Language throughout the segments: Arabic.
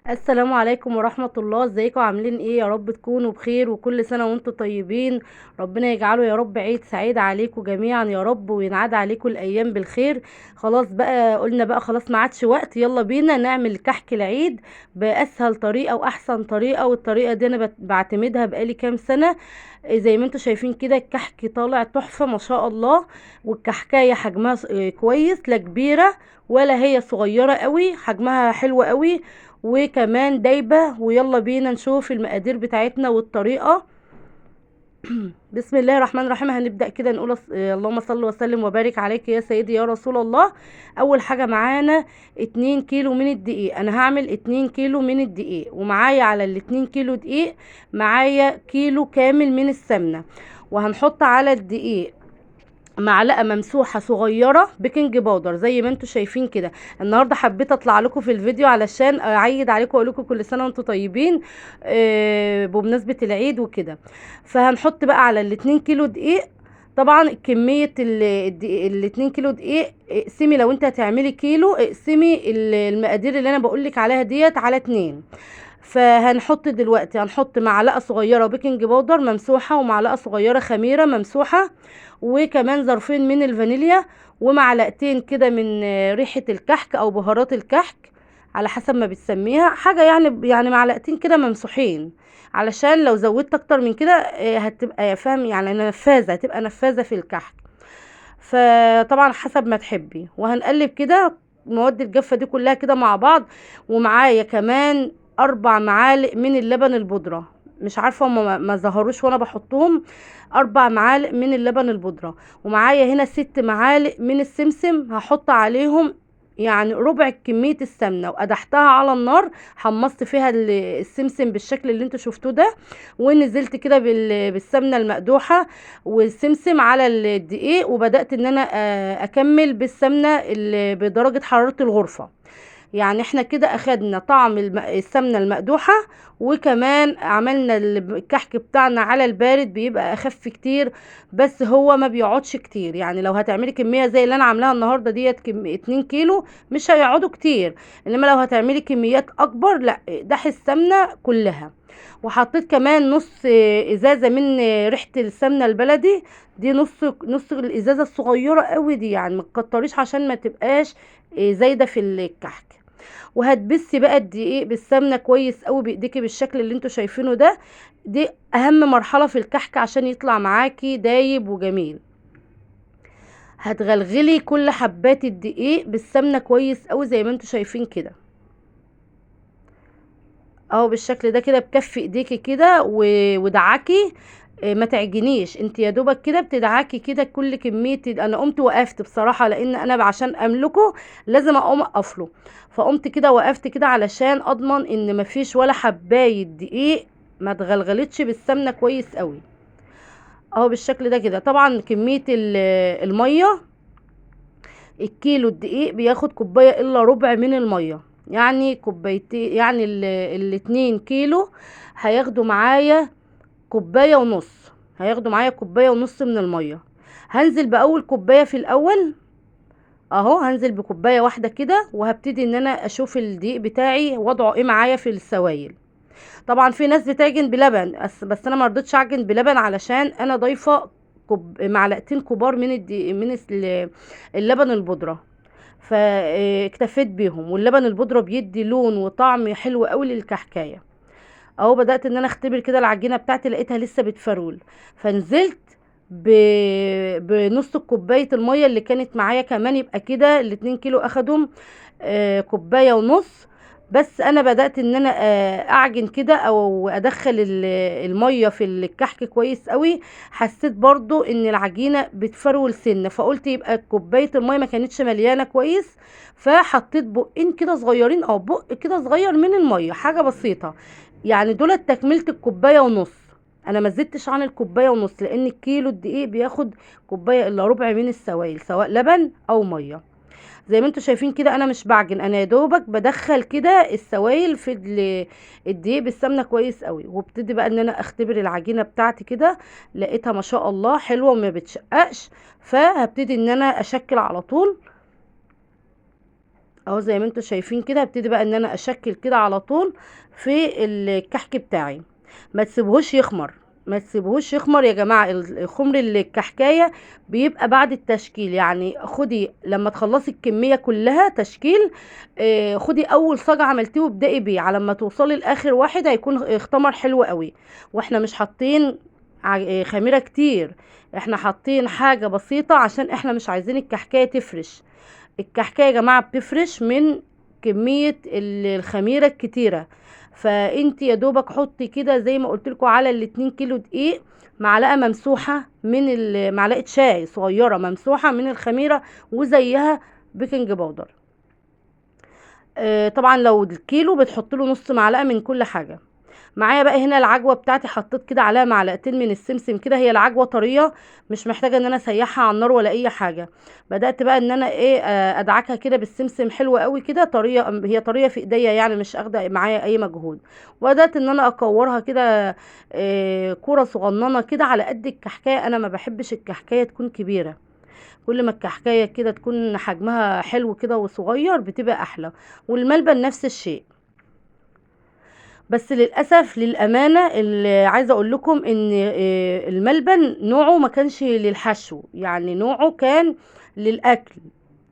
السلام عليكم ورحمة الله. ازيكم عاملين ايه؟ يا رب تكونوا بخير وكل سنة وانتم طيبين. ربنا يجعله يا رب عيد سعيد عليكم جميعا يا رب، وينعاد عليكم الايام بالخير. خلاص بقى قلنا بقى خلاص ما عادش وقت، يلا بينا نعمل كحك العيد باسهل طريقة واحسن طريقة. والطريقة دي انا بعتمدها بقالي كام سنة. زي ما انتم شايفين كده الكحك طالع تحفة ما شاء الله. والكحكاية حجمها كويس، لا كبيرة ولا هي صغيرة قوي، حجمها حلو قوي وكمان دايبة. ويلا بينا نشوف المقادير بتاعتنا والطريقة. بسم الله الرحمن الرحيم. هنبدأ كده نقول اللهم صل وسلم وبارك عليك يا سيدي يا رسول الله. اول حاجة معانا 2 كيلو من الدقيق. انا هعمل 2 كيلو من الدقيق، ومعايا على ال2 كيلو دقيق معايا كيلو كامل من السمنة. وهنحط على الدقيق معلقه ممسوحه صغيره بيكنج باودر زي ما انتم شايفين كده. النهارده حبيت اطلع لكم في الفيديو علشان اعيد عليكم واقول لكم كل سنه وانتم طيبين، بمناسبه العيد وكده. فهنحط بقى على ال2 كيلو دقيق. طبعا كميه ال2 كيلو دقيق اقسمي، لو انت هتعملي كيلو اقسمي المقادير اللي انا بقول لك عليها ديت على 2. فهنحط دلوقتي هنحط معلقه صغيره بيكنج باودر ممسوحه، ومعلقه صغيره خميره ممسوحه، وكمان ظرفين من الفانيليا، ومعلقتين كده من ريحه الكحك او بهارات الكحك على حسب ما بتسميها حاجه، يعني معلقتين كده ممسوحين، علشان لو زودت اكتر من كده هتبقى فاهم يعني نفاذه، هتبقى نفاذه في الكحك. فطبعا حسب ما تحبي. وهنقلب كده مواد الجافه دي كلها كده مع بعض. ومعايا كمان 4 معالق من اللبن البودرة. مش عارفة هما ما ظهروش وانا بحطهم. 4 معالق من اللبن البودرة. ومعايا هنا 6 معالق من السمسم، هحط عليهم يعني ربع كمية السمنة، وقدحتها على النار. حمصت فيها السمسم بالشكل اللي انتوا شفتوه ده. ونزلت كده بالسمنة المقدوحة والسمسم على الدقيق، وبدأت ان انا اكمل بالسمنة اللي بدرجة حرارة الغرفة. يعني احنا كده اخدنا طعم السمنة المقدوحة، وكمان عملنا الكحك بتاعنا على البارد بيبقى اخف كتير. بس هو ما بيقعدش كتير، يعني لو هتعملي كمية زي اللي انا عاملاها النهاردة ديت 2 كيلو مش هيقعدوا كتير. انما لو هتعملي كميات اكبر لا اقدحي السمنة كلها. وحطيت كمان نص ازازة من ريحة السمنة البلدي. دي نص الازازة الصغيرة قوي دي، يعني ما تكتريش عشان ما تبقاش زايدة في الكحك. وهتبسي بقى الدقيق بالسمنه كويس قوي بايديكي بالشكل اللي انتوا شايفينه ده. دي اهم مرحله في الكحك عشان يطلع معاكي دايب وجميل. هتغلغلي كل حبات الدقيق بالسمنه كويس قوي زي ما انتوا شايفين كده، اهو بالشكل ده كده بكف ايديكي كده ودعكي. ما تعجنيش انت، يا دوبك كده بتدعكي كده كل كميه. انا قمت وقفت بصراحه، لان انا عشان املكه لازم اقوم اقفله. فقمت كده وقفت كده علشان اضمن ان مفيش ولا حبايه دقيق ما اتغلغلتش بالسمنه كويس قوي. اهو بالشكل ده كده. طبعا كميه الميه، الكيلو الدقيق بياخد كوبايه الا ربع من الميه. يعني كوبايتين، يعني الاتنين كيلو هياخدوا معايا كوبايه ونص. هياخدوا معايا كوبايه ونص من الميه. هنزل باول كوبايه في الاول، اهو هنزل بكوبايه واحده كده، وهبتدي ان انا اشوف الدقيق بتاعي وضعه ايه معايا في السوائل. طبعا في ناس بتعجن بلبن، بس انا ما رضيتش اعجن بلبن علشان انا ضايفه معلقتين كبار من اللبن البودره. فاكتفيت بيهم، واللبن البودره بيدي لون وطعم حلو قوي للكحكايه. اهو بدات ان انا اختبر كده العجينه بتاعتي، لقيتها لسه بتفرول. فنزلت ب... بنص كوبايه الميه اللي كانت معايا كمان، يبقى كده ال2 كيلو اخدهم كوبايه ونص. بس انا بدات ان انا اعجن كده او ادخل الميه في الكحك كويس قوي. حسيت برضو ان العجينه بتفرول سنه، فقلت يبقى كوبايه الميه ما كانتش مليانه كويس. فحطيت بقين كده صغيرين، او بق كده صغير من الميه، حاجه بسيطه. يعني دولت تكملة الكوباية ونص. انا ما زدتش عن الكوباية ونص، لان الكيلو الدقيق بياخد كوباية الا ربع من السوائل سواء لبن او مية. زي ما انتوا شايفين كده انا مش بعجن، انا يا دوبك بدخل كده السوائل في الدقيق بالسمنة كويس قوي. وابتدي بقى ان انا اختبر العجينة بتاعتي كده، لقيتها ما شاء الله حلوة وما بتشققش. فهبتدي ان انا اشكل على طول. اهو زي ما انتوا شايفين كده. هبتدي بقى ان انا اشكل كده على طول في الكحك بتاعي. ما تسيبهوش يخمر، ما تسيبهوش يخمر يا جماعه. الخمر اللي الكحكايه بيبقى بعد التشكيل. يعني خدي لما تخلصي الكميه كلها تشكيل، خدي اول صاج عملتيه وابدأي بيه على ما توصلي لاخر واحد هيكون اختمر حلو قوي. واحنا مش حاطين خميره كتير، احنا حاطين حاجه بسيطه عشان احنا مش عايزين الكحكايه تفرش. الكحكايه يا جماعه بتفرش من كميه الخميره الكتيره. فانت يا دوبك حطي كده زي ما قلت لكم على الاتنين كيلو دقيق معلقه ممسوحه من معلقه شاي صغيره ممسوحه من الخميره، وزيها بيكنج باودر. طبعا لو الكيلو بتحط له نص معلقه من كل حاجه. معايا بقى هنا العجوه بتاعتي، حطيت كده عليها معلقتين من السمسم كده. هي العجوه طريه مش محتاجه ان انا اسيحها على النار ولا اي حاجه. بدات بقى ان انا ايه ادعكها كده بالسمسم حلوه قوي كده طريه. هي طريه في ايديا يعني مش اخده معايا اي مجهود. وبدات ان انا اكورها كده كوره صغننه كده على قد الكحكايه. انا ما بحبش الكحكايه تكون كبيره، كل ما الكحكايه كده تكون حجمها حلو كده وصغير بتبقى احلى. والملبن نفس الشيء. بس للاسف للامانه اللي عايزه اقول لكم ان الملبن نوعه ما كانش للحشو، يعني نوعه كان للاكل.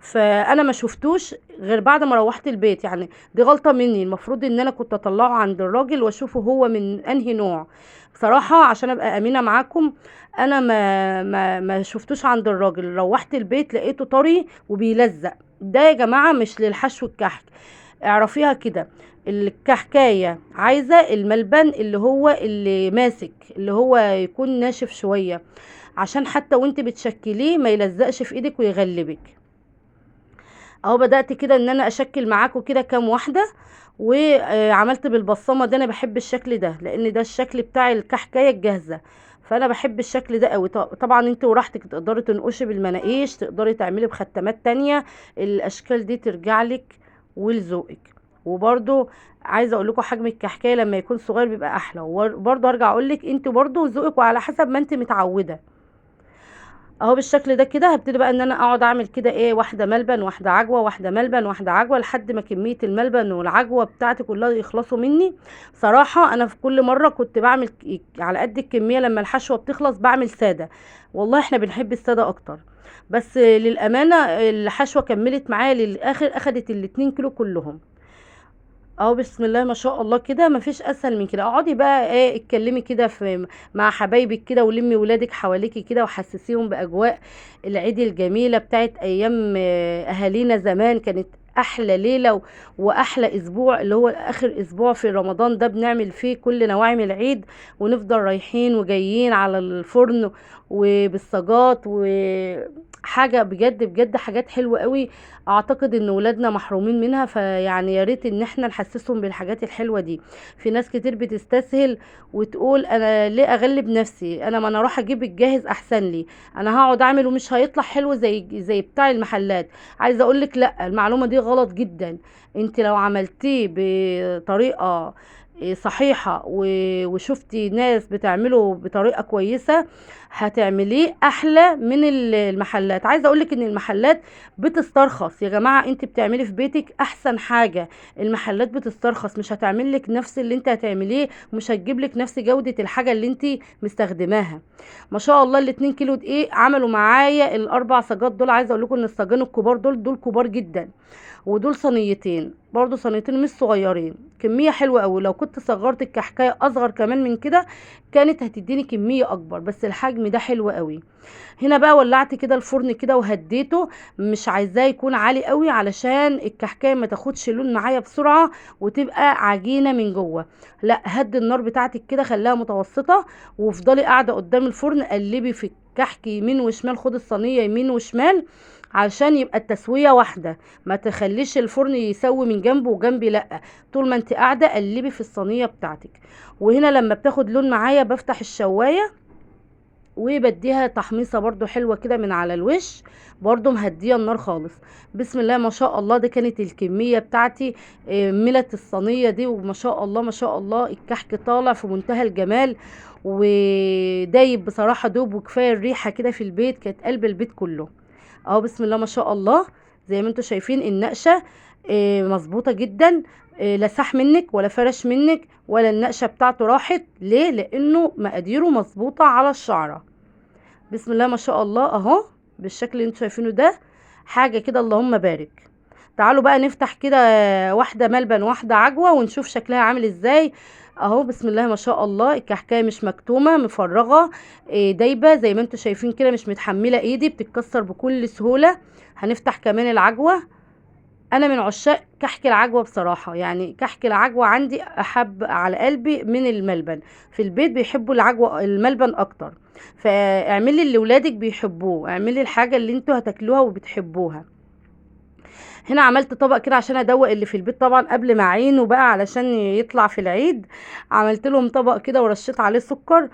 فانا ما شفتوش غير بعد ما روحت البيت. يعني دي غلطه مني، المفروض ان انا كنت اطلعه عند الراجل واشوفه هو من انهي نوع. بصراحه عشان ابقى امينه معاكم، انا ما شفتوش عند الراجل. روحت البيت لقيته طري وبيلزق. ده يا جماعه مش للحشو الكحك، اعرفيها كده. الكحكايه عايزه الملبن اللي هو اللي ماسك، اللي هو يكون ناشف شويه، عشان حتى وانت بتشكليه ما يلزقش في ايدك ويغلبك. اهو بدأت كده ان انا اشكل معاكم كده كام واحده. وعملت بالبصمه ده. انا بحب الشكل ده لان ده الشكل بتاع الكحكايه الجاهزه، فانا بحب الشكل ده قوي. طبعا انت وراحتك تقدري تنقشي بالمناقيش، تقدري تعملي بختمات تانية. الاشكال دي ترجع لك ولذوقك. وبرده عايزه اقول لكم حجم الكحكايه لما يكون صغير بيبقى احلى. وبرده ارجع اقول لك انت برده ذوقك وعلى حسب ما انت متعوده. اهو بالشكل ده كده. هبتدي بقى ان انا اقعد اعمل كده ايه، واحده ملبن واحده عجوه، واحده ملبن واحده عجوه، لحد ما كميه الملبن والعجوه بتاعتي كلها يخلصوا مني. صراحه انا في كل مره كنت بعمل على قد الكميه. لما الحشوه بتخلص بعمل ساده، والله احنا بنحب الساده اكتر. بس للامانه الحشوه كملت معايا للاخر، اخدت الاتنين كيلو كلهم. اهو بسم الله ما شاء الله كده. مفيش اسهل من كده. اقعدي بقى ايه اتكلمي كده في مع حبايبك كده، ولمي ولادك حواليكي كده وحسسيهم باجواء العيد الجميله بتاعت ايام اهالينا زمان. كانت احلى ليله واحلى اسبوع اللي هو اخر اسبوع في رمضان ده، بنعمل فيه كل نواعم العيد، ونفضل رايحين وجايين على الفرن وبالصاجات وحاجه بجد بجد حاجات حلوه قوي. اعتقد ان ولادنا محرومين منها، فيعني يا ريت ان احنا نحسسهم بالحاجات الحلوه دي. في ناس كتير بتستسهل وتقول انا ليه اغلب نفسي، انا ما انا اروح اجيب الجاهز احسن لي، انا هقعد اعمل ومش هيطلع حلو زي بتاع المحلات. عايزه اقول لك لا، المعلومه دي غلط جدا. انت لو عملتيه بطريقه صحيحة وشفتي ناس بتعمله بطريقة كويسة، هتعمليه احلى من المحلات. عايزه اقولك ان المحلات بتسترخص يا جماعه، انت بتعملي في بيتك احسن حاجه. المحلات بتسترخص، مش هتعمل لك نفس اللي انت هتعمليه، ومش هتجيب لك نفس جوده الحاجه اللي انت مستخدماها. ما شاء الله الاتنين كيلو دقيق عملوا معايا الاربع صاجات دول. عايزه اقول لكم ان الصاجين الكبار دول كبار جدا. ودول صينيتين برضو، صينيتين مش صغيرين. كمية حلوة قوي. لو كنت صغرت الكحكاية اصغر كمان من كده كانت هتديني كمية اكبر، بس الحجم ده حلو قوي. هنا بقى ولعت كده الفرن كده وهديته. مش عايزاه يكون عالي قوي علشان الكحكايه ما تاخدش لون معايا بسرعه وتبقى عجينه من جوه. لا، هدي النار بتاعتك كده، خليها متوسطه، وافضلي قاعده قدام الفرن قلبي في الكحك يمين وشمال. خد الصينيه يمين وشمال علشان يبقى التسويه واحده. ما تخليش الفرن يسوي من جنبه وجنبي، لا، طول ما انت قاعده قلبي في الصينيه بتاعتك. وهنا لما بتاخد لون معايا بفتح الشوايه وبديها تحميصه برضو حلوه كده من على الوش، برضو مهديه النار خالص. بسم الله ما شاء الله. ده كانت الكميه بتاعتي ملت الصينيه دي. وما شاء الله ما شاء الله الكحك طالع في منتهى الجمال ودايب بصراحه، دوب وكفايه الريحه كده في البيت كانت قلب البيت كله. اهو بسم الله ما شاء الله. زي ما انتم شايفين النقشه مظبوطه جدا. لا ساح منك ولا فرش منك ولا النقشه بتاعته راحت. ليه؟ لانه مقاديره مظبوطه على الشعره. بسم الله ما شاء الله اهو، بالشكل اللي انتوا شايفينه ده، حاجه كده اللهم بارك. تعالوا بقى نفتح كده واحده ملبن واحده عجوه ونشوف شكلها عامل ازاي. اهو بسم الله ما شاء الله، الكحكايه مش مكتومه، مفرغه، دايبه زي ما انتوا شايفين كده، مش متحمله ايدي، بتتكسر بكل سهوله. هنفتح كمان العجوه. انا من عشاق كحك العجوه بصراحه، يعني كحك العجوه عندي احب على قلبي من الملبن. في البيت بيحبوا العجوه الملبن اكتر، فاعملي اللي ولادك بيحبوه، اعملي الحاجه اللي انتوا هتاكلوها وبتحبوها. هنا عملت طبق كده عشان ادوق اللي في البيت طبعا قبل ما اعينه بقى علشان يطلع في العيد. عملت لهم طبق كده ورشيت عليه سكر.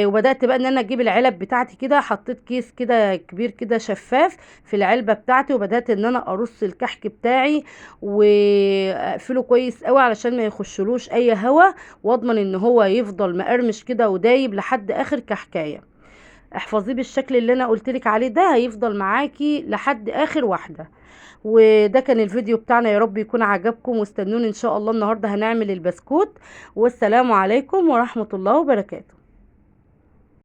وبدات بقى ان انا اجيب العلب بتاعتي كده، حطيت كيس كده كبير كده شفاف في العلبه بتاعتي، وبدات ان انا ارص الكحك بتاعي واقفله كويس قوي علشان ما يخشلوش اي هوا، واضمن ان هو يفضل مقرمش كده ودايب لحد اخر كحكايه. احفظيه بالشكل اللي انا قلتلك عليه ده، هيفضل معاكي لحد اخر واحده. وده كان الفيديو بتاعنا، يا رب يكون عجبكم، واستنوني ان شاء الله النهارده هنعمل البسكوت. والسلام عليكم ورحمة الله وبركاته.